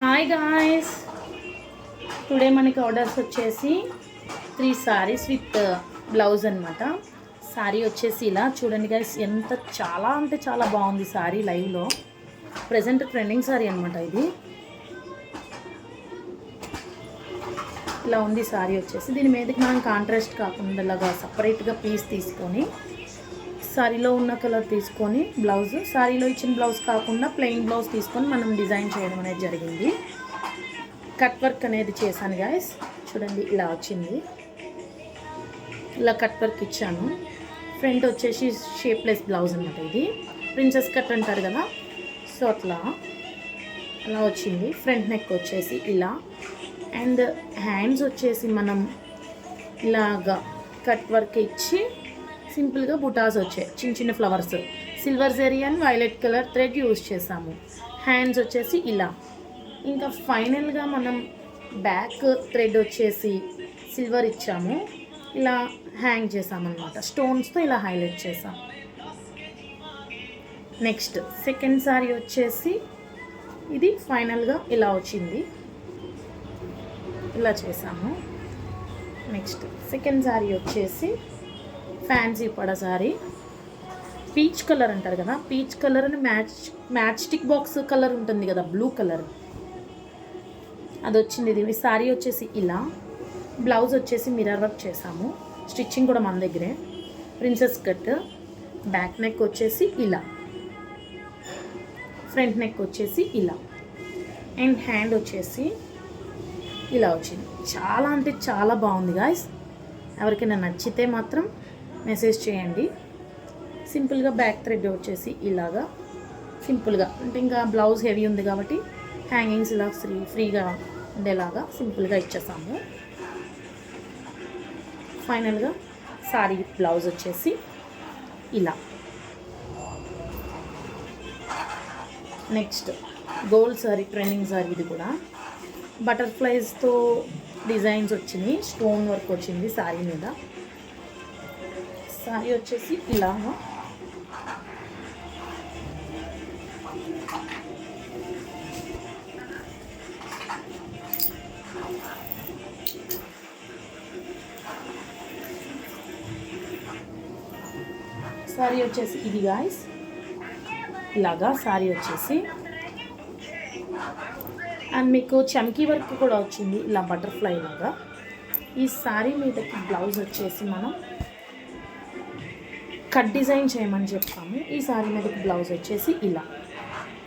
Hi guys, today మనకి orders వచ్చేసి 3 saris with blouse అనమాట. సారీ వచ్చేసి ఇలా చూడండి గాయ్స్, ఎంత చాలా అంటే చాలా బాగుంది సారీ. లైవ్లో ప్రజెంట్ ట్రెండింగ్ సారీ అనమాట. ఇది ఇలా ఉంది సారీ వచ్చేసి. దీని మీదకి మనం కాంట్రాస్ట్ కాకుండా ఇలాగా సపరేట్గా పీస్ తీసుకొని సారీలో ఉన్న కలర్ తీసుకొని బ్లౌజ్, సారీలో ఇచ్చిన బ్లౌజ్ కాకుండా ప్లెయిన్ బ్లౌజ్ తీసుకొని మనం డిజైన్ చేయడం అనేది జరిగింది. కట్ వర్క్ అనేది చేశాను గాయస్. చూడండి ఇలా వచ్చింది. ఇలా కట్ వర్క్ ఇచ్చాను. ఫ్రంట్ వచ్చేసి షేప్లెస్ బ్లౌజ్ అనమాట. ఇది ప్రిన్సెస్ కట్ అంటారు కదా, సో అలా వచ్చింది. ఫ్రంట్ నెక్ వచ్చేసి ఇలా, అండ్ హ్యాండ్స్ వచ్చేసి మనం ఇలాగా కట్ వర్క్ ఇచ్చి సింపుల్గా బుటాస్ వచ్చాయి, చిన్న చిన్న flowers. Silver zari and violet colour thread use చేసాము. హ్యాండ్స్ వచ్చేసి ఇలా. ఇంకా ఫైనల్గా మనం బ్యాక్ థ్రెడ్ వచ్చేసి సిల్వర్ ఇచ్చాము, ఇలా హ్యాంగ్ చేసామన్నమాట. స్టోన్స్తో ఇలా హైలైట్ చేసాం. నెక్స్ట్ సెకండ్ సారీ వచ్చేసి ఇది ఫైనల్గా ఇలా వచ్చింది, ఇలా చేసాము. నెక్స్ట్ సెకండ్ సారీ వచ్చేసి ఫ్యాన్సీ పడ సారీ, పీచ్ కలర్ అంటారు కదా, పీచ్ కలర్ అని మ్యాచ్ స్టిక్ బాక్స్ కలర్ ఉంటుంది కదా, బ్లూ కలర్, అది వచ్చింది. ఇది సారీ వచ్చేసి ఇలా. బ్లౌజ్ వచ్చేసి మిర్రర్ వర్క్ చేసాము. స్టిచ్చింగ్ కూడా మన దగ్గరే. Princess cut. బ్యాక్ నెక్ వచ్చేసి ఇలా, ఫ్రంట్ నెక్ వచ్చేసి ఇలా, అండ్ హ్యాండ్ వచ్చేసి ఇలా వచ్చింది. చాలా అంటే చాలా బాగుంది గాయ్స్. ఎవరికైనా నచ్చితే మాత్రం మెసేజ్ చేయండి. సింపుల్గా బ్యాక్ థ్రెడ్ వచ్చేసి ఇలాగా సింపుల్గా, అంటే ఇంకా బ్లౌజ్ హెవీ ఉంది కాబట్టి హ్యాంగింగ్స్ ఇలా ఫ్రీగా ఉండేలాగా సింపుల్గా ఇచ్చేసాము. ఫైనల్గా సారీ బ్లౌజ్ వచ్చేసి ఇలా. Next gold sorry, trending sorry. ఇది కూడా బటర్ఫ్లైస్తో డిజైన్స్ వచ్చినాయి, స్టోన్ వర్క్ వచ్చింది సారీ మీద. సారీ వచ్చేసి ఇలా. సారీ వచ్చేసి ఇది గాయ్స్, ఇలాగా సారీ వచ్చేసి. అండ్ మీకు చమ్కీ వర్క్ కూడా వచ్చింది ఇలా బటర్ఫ్లై లాగా. ఈ సారీ మీదకి బ్లౌజ్ వచ్చేసి మనం కట్ డిజైన్ చేయమని చెప్తాము. ఈ సారీ మీదకి బ్లౌజ్ వచ్చేసి ఇలా.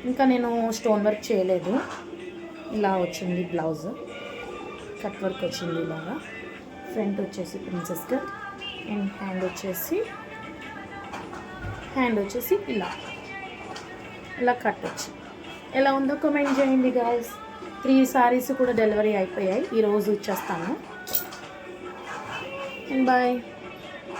ఇంకా నేను స్టోన్ వర్క్ చేయలేదు, ఇలా వచ్చింది బ్లౌజ్. కట్ వర్క్ వచ్చింది ఇలాగా. ఫ్రంట్ వచ్చేసి ప్రిన్సెస్ కట్, అండ్ హ్యాండ్ వచ్చేసి ఇలా కట్ వచ్చి ఎలా ఉందో కామెంట్ చేయండి గాయ్స్. 3 సారీస్ కూడా డెలివరీ అయిపోయాయి, ఈరోజు ఇచ్చేస్తాను. And bye.